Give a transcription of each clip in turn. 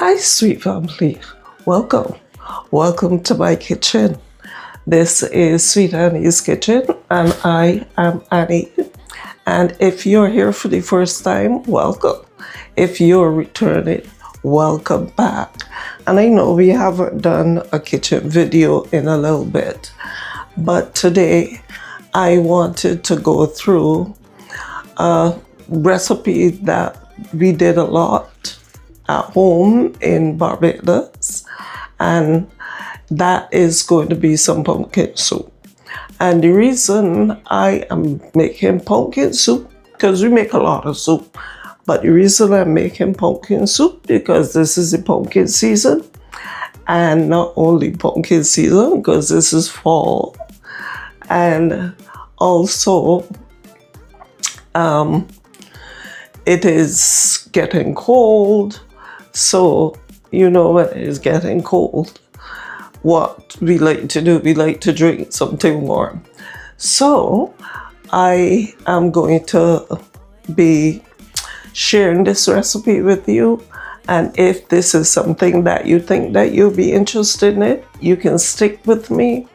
Hi, sweet family. Welcome. Welcome to my kitchen. This is Sweet Annie's Kitchen, and I am Annie. And if you're here for the first time, welcome. If you're returning, welcome back. And I know we haven't done a kitchen video in a little bit, but today I wanted to go through a recipe that we did a lot at home in Barbados, and that is going to be some pumpkin soup. And the reason I am making pumpkin soup, because we make a lot of soup, but the reason I'm making pumpkin soup because this is the pumpkin season, and not only pumpkin season, because this is fall, and also it is getting cold. So, you know, when it is getting cold, what we like to do, we like to drink something warm. So, I am going to be sharing this recipe with you. And if this is something that you think that you'll be interested in, you can stick with me.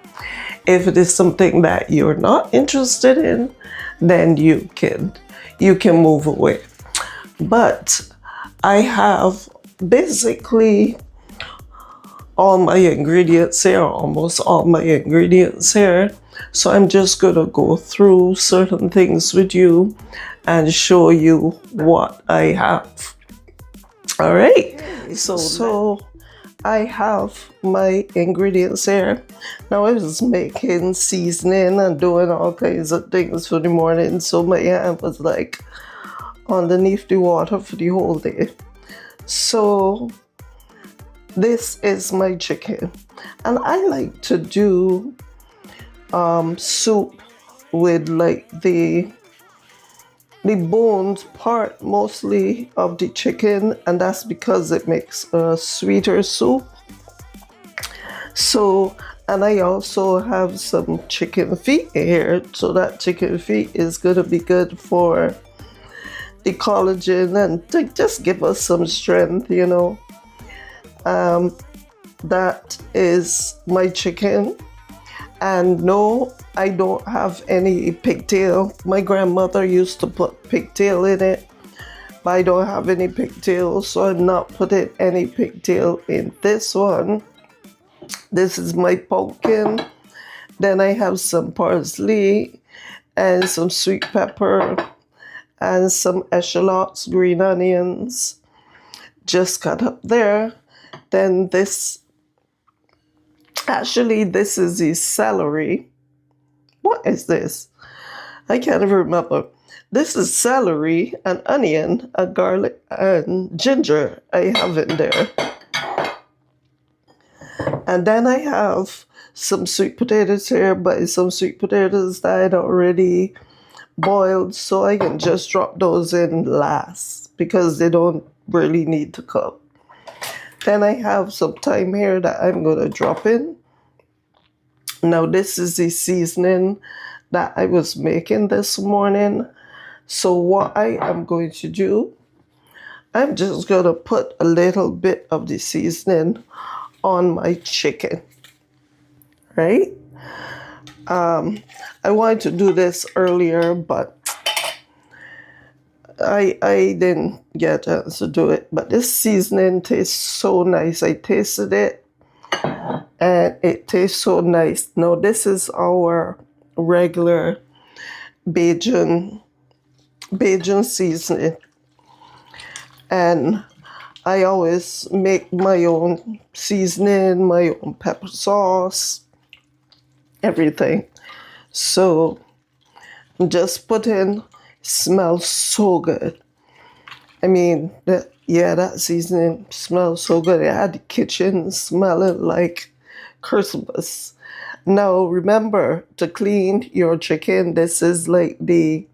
If it is something that you're not interested in, then you can move away. But I have basically all my ingredients here, almost all my ingredients here. So I'm just gonna go through certain things with you and show you what I have. All right, so I have my ingredients here. Now I was making seasoning and doing all kinds of things for the morning, so my hand was like underneath the water for the whole day. So this is my chicken, and I like to do soup with like the bones part mostly of the chicken, and that's because it makes a sweeter soup. So, and I also have some chicken feet here, so that chicken feet is gonna be good for the collagen and to just give us some strength, you know. That is my chicken. And no, I don't have any pigtail. My grandmother used to put pigtail in it, but I don't have any pigtail, so I'm not putting any pigtail in this one. This is my pumpkin. Then I have some parsley and some sweet pepper and some eschalots, green onions, just cut up there. Then this, actually this is the celery. What is this? I can't even remember. This is celery, and onion, and garlic, and ginger I have in there. And then I have some sweet potatoes here, but some sweet potatoes that I'd already boiled, so I can just drop those in last because they don't really need to cook. Then I have some thyme here that I'm going to drop in. Now this is the seasoning that I was making this morning. So what I am going to do, I'm just going to put a little bit of the seasoning on my chicken, right? I wanted to do this earlier, but I didn't get a chance to do it. But this seasoning tastes so nice. I tasted it, and it tastes so nice. Now this is our regular Bajan seasoning, and I always make my own seasoning, my own pepper sauce, everything. So just put in, smells so good. I mean, that seasoning smells so good. It had the kitchen smelling like Christmas. Now remember to clean your chicken. This is like the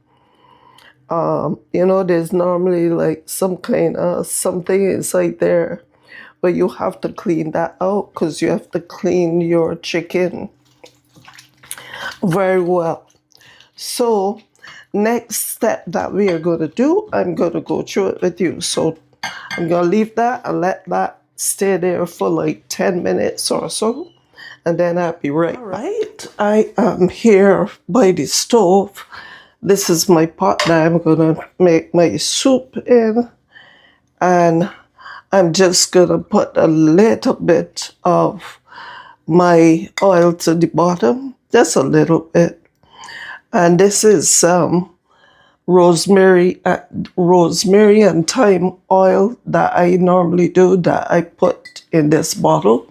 you know, there's normally like some kind of something inside there, but you have to clean that out because you have to clean your chicken very well. So next step that we are going to do, I'm going to go through it with you. So I'm going to leave that and let that stay there for like 10 minutes or so, and then I'll be right. All right, I am here by the stove. This is my pot that I'm gonna make my soup in, and I'm just gonna put a little bit of my oil to the bottom, just a little bit. And this is rosemary and thyme oil that I normally do, that I put in this bottle.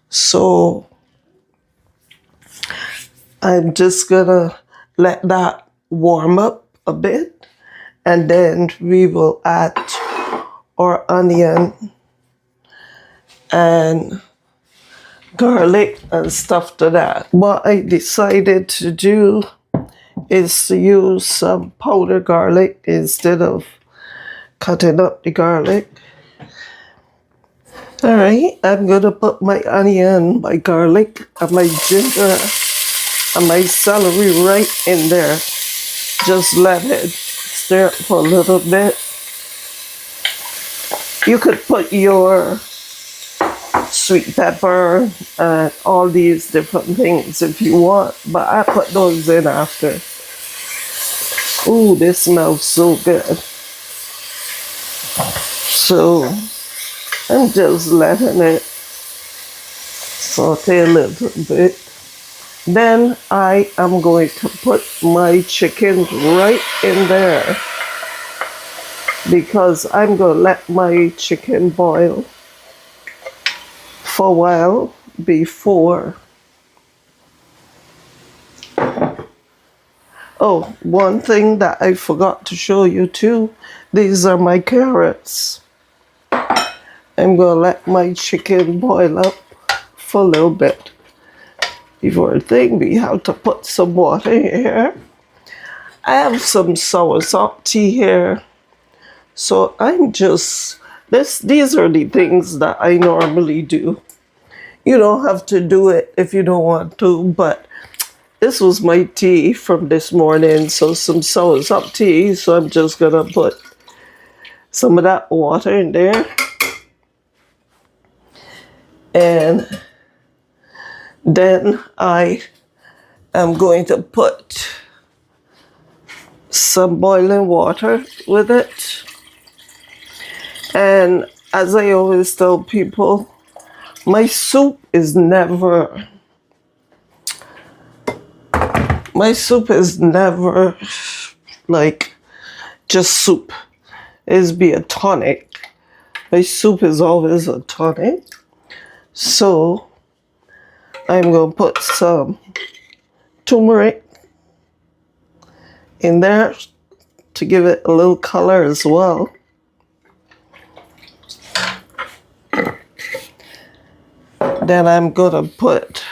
So I'm just gonna let that warm up a bit, and then we will add our onion and garlic and stuff to that. What I decided to do is to use some powdered garlic instead of cutting up the garlic. All right, I'm gonna put my onion, my garlic, and my ginger and my celery right in there. Just let it stir it for a little bit. You could put your sweet pepper and all these different things if you want, but I put those in after. Ooh, this smells so good. So I'm just letting it saute a little bit. Then I am going to put my chicken right in there, because I'm going to let my chicken boil for a while before. Oh, one thing that I forgot to show you too, these are my carrots. I'm going to let my chicken boil up for a little bit. Before we have to put some water here. I have some sour salt tea here. So I'm just, these are the things that I normally do. You don't have to do it if you don't want to, but this was my tea from this morning, so some sour salt tea. So I'm just gonna put some of that water in there. And then I am going to put some boiling water with it. And as I always tell people, my soup is never like just soup. It's be a tonic. My soup is always a tonic. So I'm going to put some turmeric in there to give it a little color as well. Then I'm going to put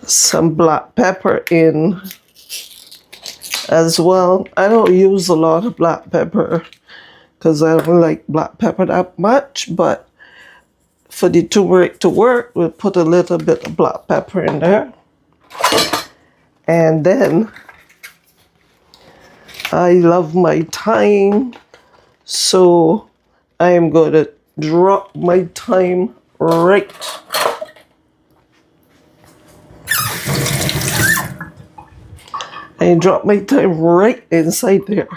some black pepper in as well. I don't use a lot of black pepper because I don't like black pepper that much, but for the turmeric to work, we'll put a little bit of black pepper in there. And then I love my thyme, so I am going to drop my thyme right inside there.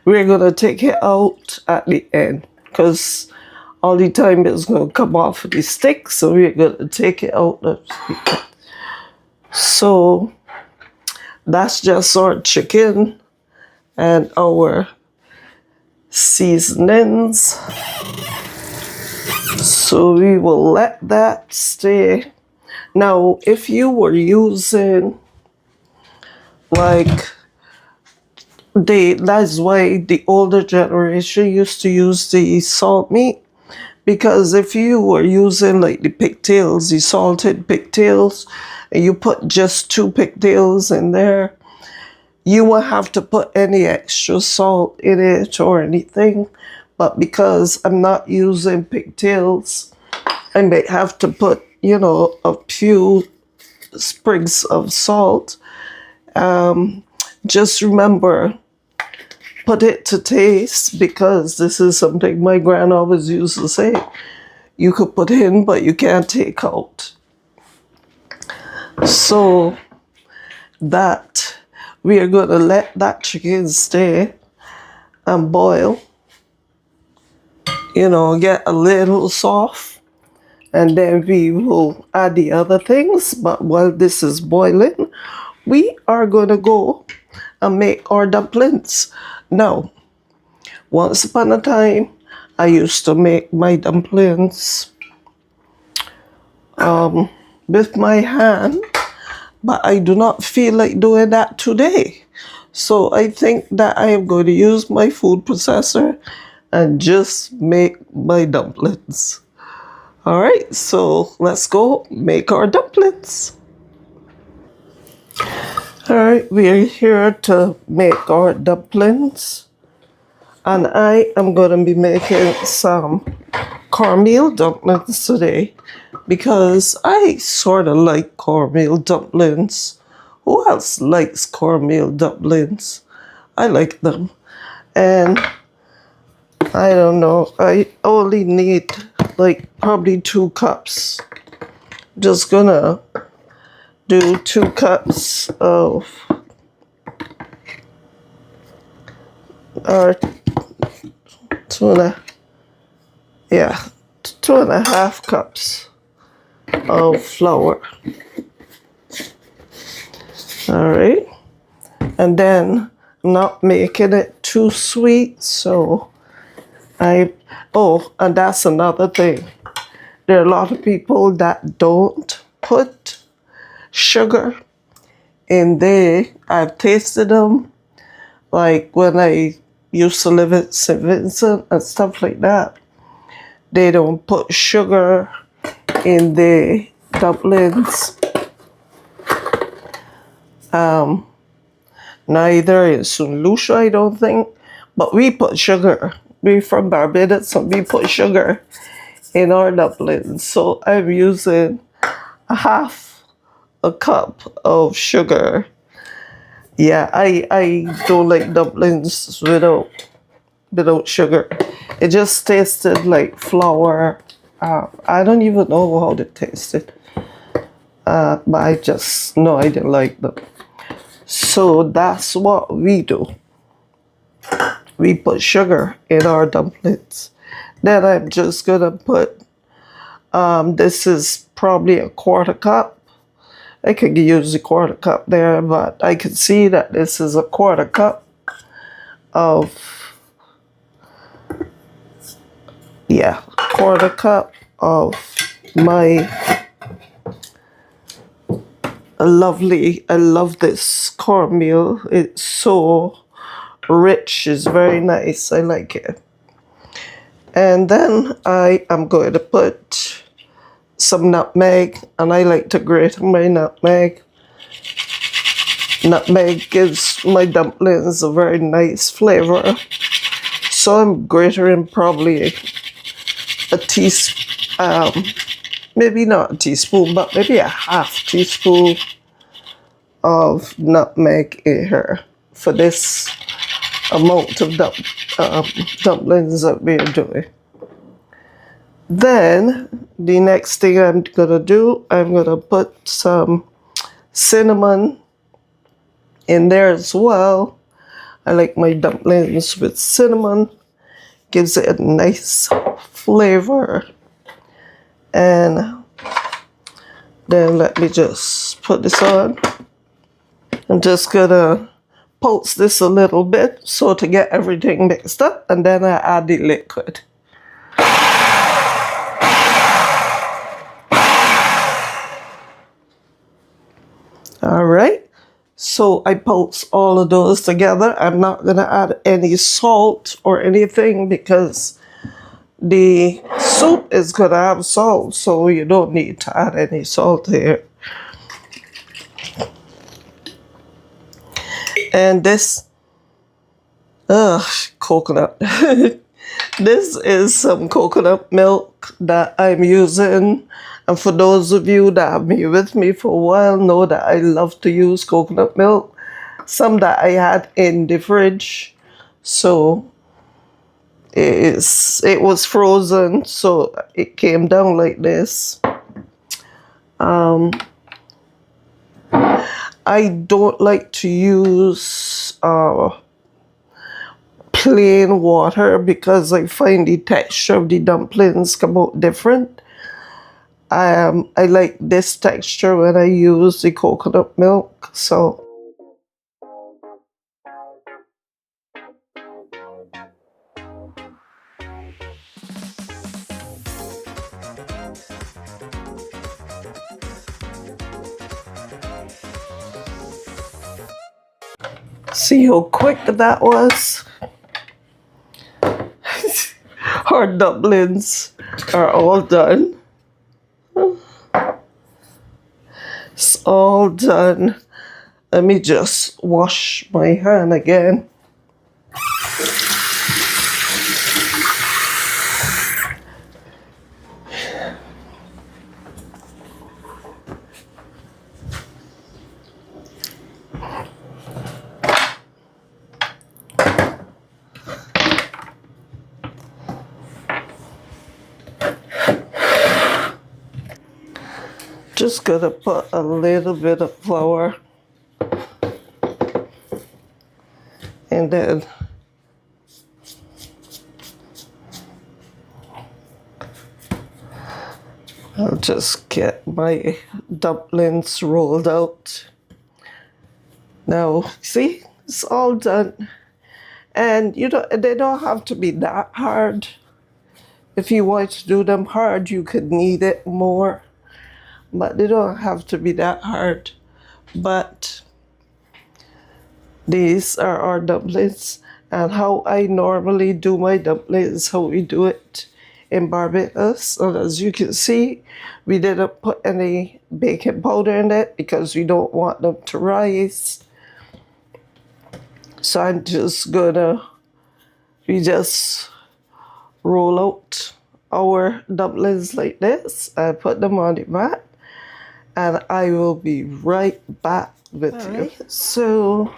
We're going to take it out at the end because all the thyme is going to come off the stick, so we're going to take it out. So that's just our chicken and our seasonings. So we will let that stay. Now, if you were using that's why the older generation used to use the salt meat, because if you were using like the pigtails, the salted pigtails, and you put just 2 pigtails in there, you won't have to put any extra salt in it or anything. But because I'm not using pigtails, I may have to put, a few sprigs of salt. Just remember put it to taste, because this is something my grand always used to say. You could put in, but you can't take out. So that we are going to let that chicken stay and boil, get a little soft, and then we will add the other things. But while this is boiling, we are going to go and make our dumplings. Now, once upon a time, I used to make my dumplings with my hand, but I do not feel like doing that today. So I think that I am going to use my food processor and just make my dumplings. All right, so let's go make our dumplings. All right, we are here to make our dumplings. And I am going to be making some cornmeal dumplings today, because I sort of like cornmeal dumplings. Who else likes cornmeal dumplings? I like them. And I don't know, I only need like probably 2 cups. Just gonna do 2 cups of, or 2.5 cups of flour. All right. And then not making it too sweet, so and that's another thing. There are a lot of people that don't put sugar in there. I've tasted them, like when I used to live at St. Vincent and stuff like that. They don't put sugar in their dumplings. Neither in St. Lucia, I don't think. But we put sugar. We from Barbados, so we put sugar in our dumplings. So I'm using 1/2 cup of sugar. Yeah, I don't like dumplings without sugar. It just tasted like flour. I don't even know how it tasted. But I just know I didn't like them. So that's what we do. We put sugar in our dumplings. Then I'm just gonna put, this is probably a 1/4 cup. I could use a 1/4 cup there, but I can see that this is a 1/4 cup of, 1/4 cup of my I love this cornmeal. It's so rich, it's very nice, I like it. And then I am going to put some nutmeg, and I like to grate my nutmeg. Nutmeg gives my dumplings a very nice flavor. So I'm grating probably a teaspoon, maybe not a teaspoon, but maybe a 1/2 teaspoon of nutmeg in here for this amount of dumplings that we're doing. Then the next thing I'm gonna do, I'm gonna put some cinnamon in there as well. I like my dumplings with cinnamon. Gives it a nice flavor. And then let me just put this on. I'm just gonna pulse this a little bit so to get everything mixed up, and then I add the liquid. All right, so I pulse all of those together. I'm not gonna add any salt or anything because the soup is gonna have salt, so you don't need to add any salt here. And this, coconut. This is some coconut milk that I'm using. And for those of you that have been with me for a while know that I love to use coconut milk. Some that I had in the fridge. So it was frozen, so it came down like this. I don't like to use plain water because I find the texture of the dumplings come out different. I like this texture when I use the coconut milk. So see how quick that was? Our dumplings are all done. It's all done. Let me just wash my hand again. Just gonna put a little bit of flour, and then I'll just get my dumplings rolled out. Now, see, it's all done. And you know, they don't have to be that hard. If you want to do them hard, you could knead it more. But they don't have to be that hard. But these are our dumplings. And how I normally do my dumplings, how we do it in Barbados. And as you can see, we didn't put any baking powder in it because we don't want them to rise. So I'm just we just roll out our dumplings like this. I put them on the mat, and I will be right back with you. So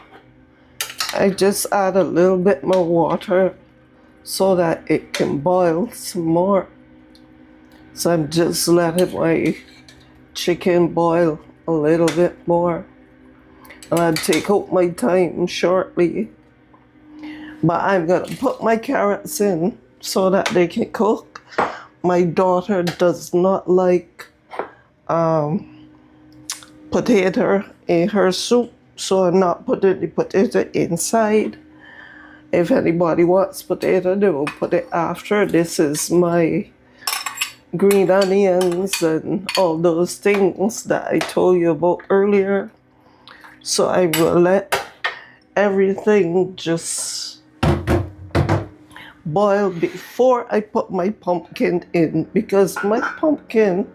I just add a little bit more water so that it can boil some more. So I'm just letting my chicken boil a little bit more. And I'll take out my time shortly. But I'm gonna put my carrots in so that they can cook. My daughter does not like potato in her soup, so I'm not putting the potato inside. If anybody wants potato, they will put it after. This is my green onions and all those things that I told you about earlier. So I will let everything just boil before I put my pumpkin in, because my pumpkin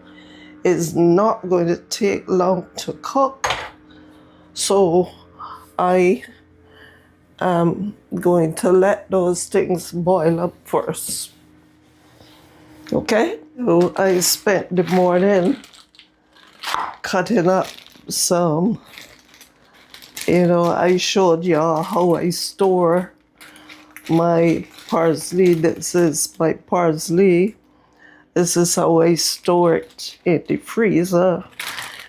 is not going to take long to cook. So I am going to let those things boil up first. Okay? So I spent the morning cutting up some, you know, I showed y'all how I store my parsley. This is my parsley. This is how I store it in the freezer.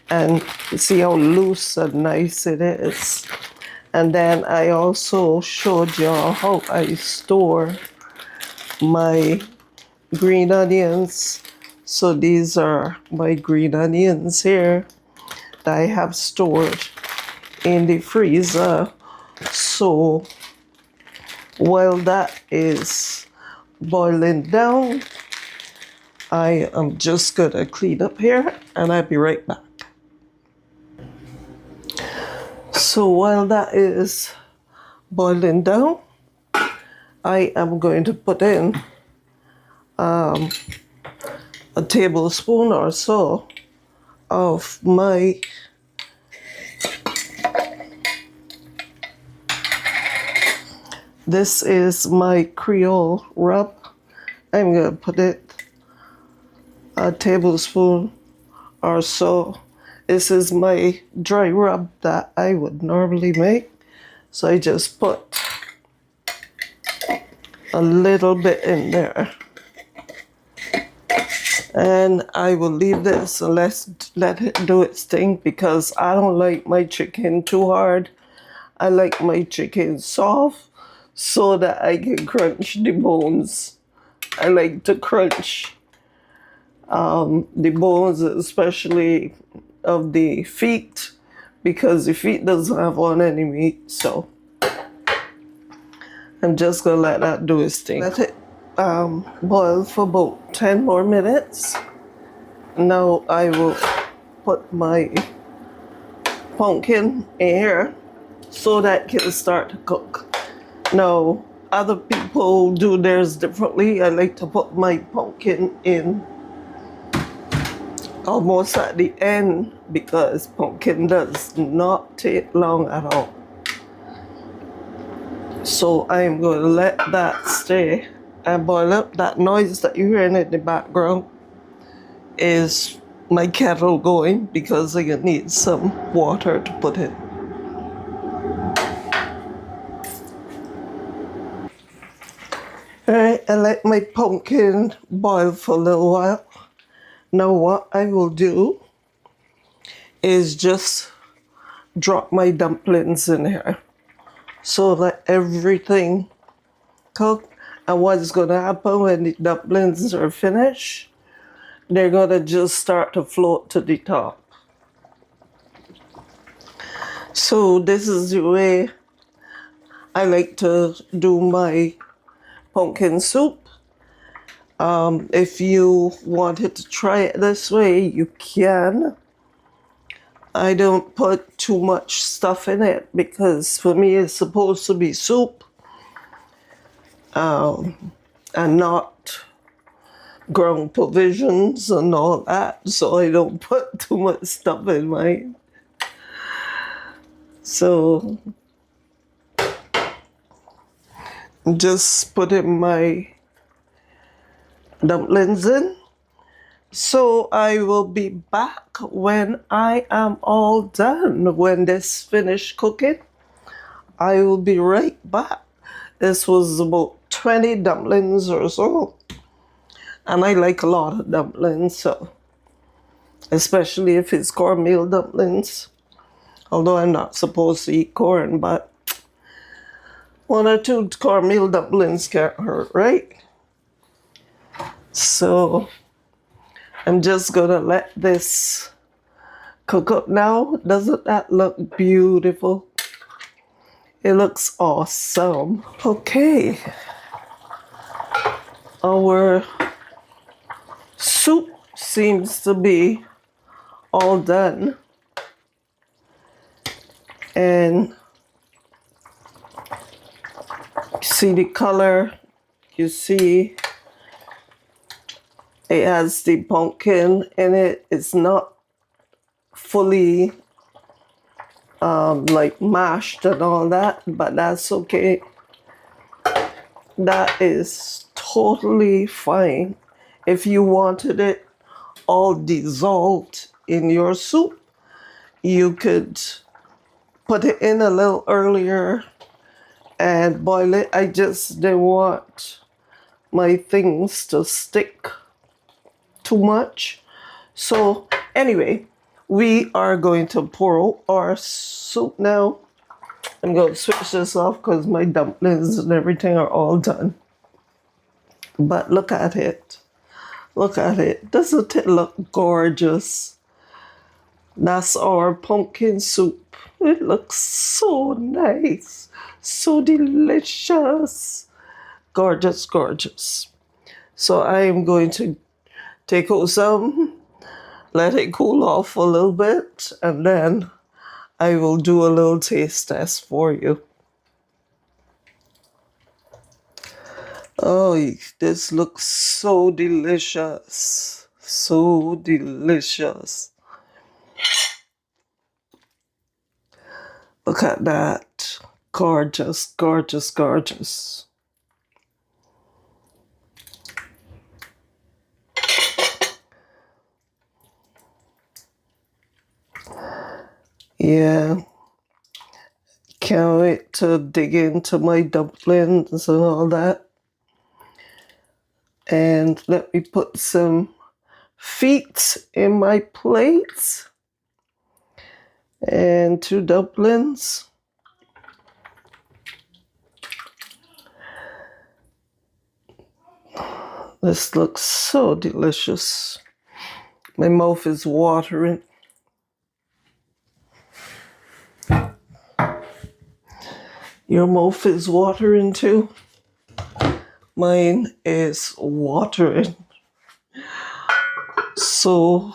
And see how loose and nice it is. And then I also showed y'all how I store my green onions. So these are my green onions here that I have stored in the freezer. So while that is boiling down, I am just gonna clean up here and I'll be right back. So while that is boiling down, I am going to put in a tablespoon or so of my this is my Creole rub. I'm going to put it a tablespoon or so. This is my dry rub that I would normally make. So I just put a little bit in there. And I will leave this and let it do its thing, because I don't like my chicken too hard. I like my chicken soft so that I can crunch the bones. I like to crunch the bones, especially of the feet, because the feet doesn't have on any meat. So I'm just gonna let that do its thing. Let it boil for about 10 more minutes. Now I will put my pumpkin in here so that it can start to cook. Now, other people do theirs differently. I like to put my pumpkin in almost at the end, because pumpkin does not take long at all. So I'm going to let that stay and boil up. That noise that you're hearing in the background is my kettle going, because I need some water to put in. Alright, I let my pumpkin boil for a little while. Now what I will do is just drop my dumplings in here, so that everything cook. And what's gonna happen when the dumplings are finished, they're gonna just start to float to the top. So this is the way I like to do my pumpkin soup. If you wanted to try it this way, you can. I don't put too much stuff in it, because for me it's supposed to be soup, and not ground provisions and all that, so I don't put too much stuff in mine. So just putting my dumplings in. So I will be back when I am all done. When this finished cooking, I will be right back. This was about 20 dumplings or so. And I like a lot of dumplings, so especially if it's cornmeal dumplings. Although I'm not supposed to eat corn, but 1 or 2 cornmeal dumplings can't hurt, right? So I'm just gonna let this cook up now. Doesn't that look beautiful? It looks awesome. Okay. Our soup seems to be all done. And see the color, you see it has the pumpkin in it. It's not fully like mashed and all that, but that's okay. That is totally fine. If you wanted it all dissolved in your soup, you could put it in a little earlier and boil it. I just didn't want my things to stick too much. So anyway, we are going to pour out our soup now. I'm going to switch this off because my dumplings and everything are all done. But look at it. Look at it. Doesn't it look gorgeous? That's our pumpkin soup. It looks so nice. So delicious. Gorgeous, gorgeous. So I am going to take out some, let it cool off a little bit, and then I will do a little taste test for you. Oh, this looks so delicious. So delicious. Look at that. Gorgeous, gorgeous, gorgeous. Yeah. Can't wait to dig into my dumplings and all that. And let me put some feet in my plate. And 2 dumplings. This looks so delicious. My mouth is watering. Your mouth is watering too? Mine is watering. So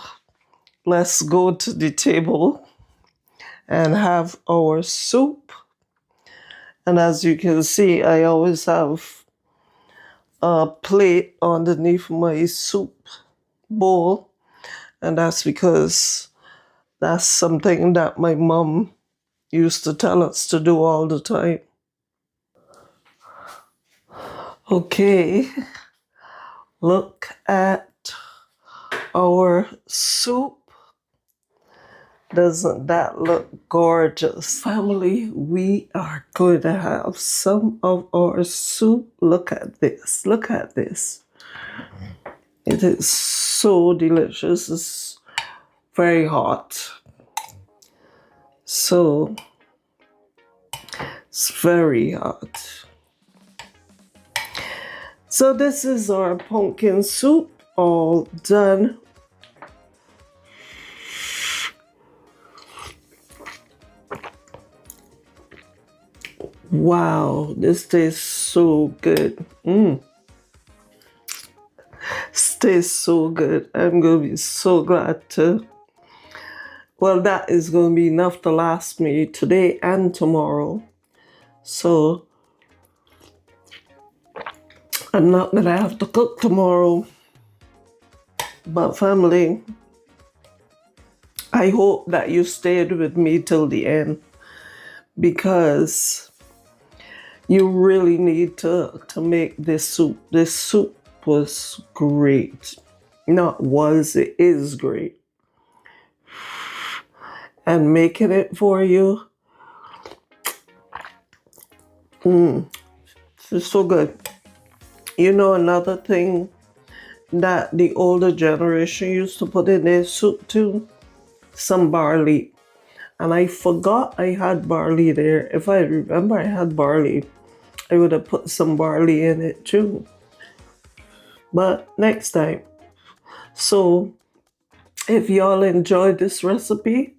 let's go to the table and have our soup. And as you can see, I always have a plate underneath my soup bowl. And that's because that's something that my mom used to tell us to do all the time. Okay, look at our soup. Doesn't that look gorgeous? Family, we are going to have some of our soup. Look at this. Look at this. It is so delicious. It's very hot. So, it's very hot. So this is our pumpkin soup all done. Wow, this tastes so good. This tastes so good. I'm going to be so glad to... Well, that is going to be enough to last me today and tomorrow. So, I'm not going to have to cook tomorrow. But family, I hope that you stayed with me till the end, because you really need to make this soup. This soup was great. Not was, it is great. And making it for you, it's so good. You know, another thing that the older generation used to put in their soup too? Some barley. And I forgot I had barley there. If I remember I had barley, I would have put some barley in it too. But next time. So, if y'all enjoyed this recipe,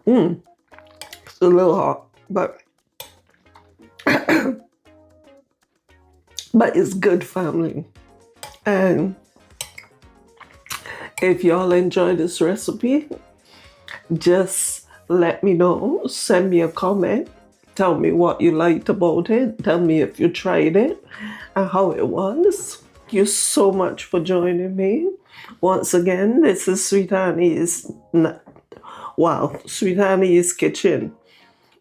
it's a little hot, but but it's good, family. And if y'all enjoy this recipe, just let me know. Send me a comment. Tell me what you liked about it. Tell me if you tried it and how it was. Thank you so much for joining me. Once again, this is Sweet Annie's, Sweet Annie's Kitchen.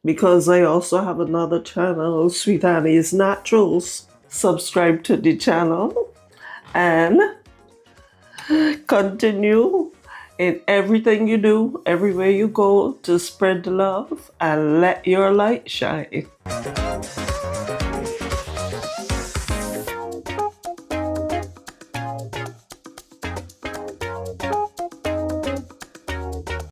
Because I also have another channel, Sweet Annie's Naturals. Subscribe to the channel and continue in everything you do, everywhere you go, to spread the love and let your light shine.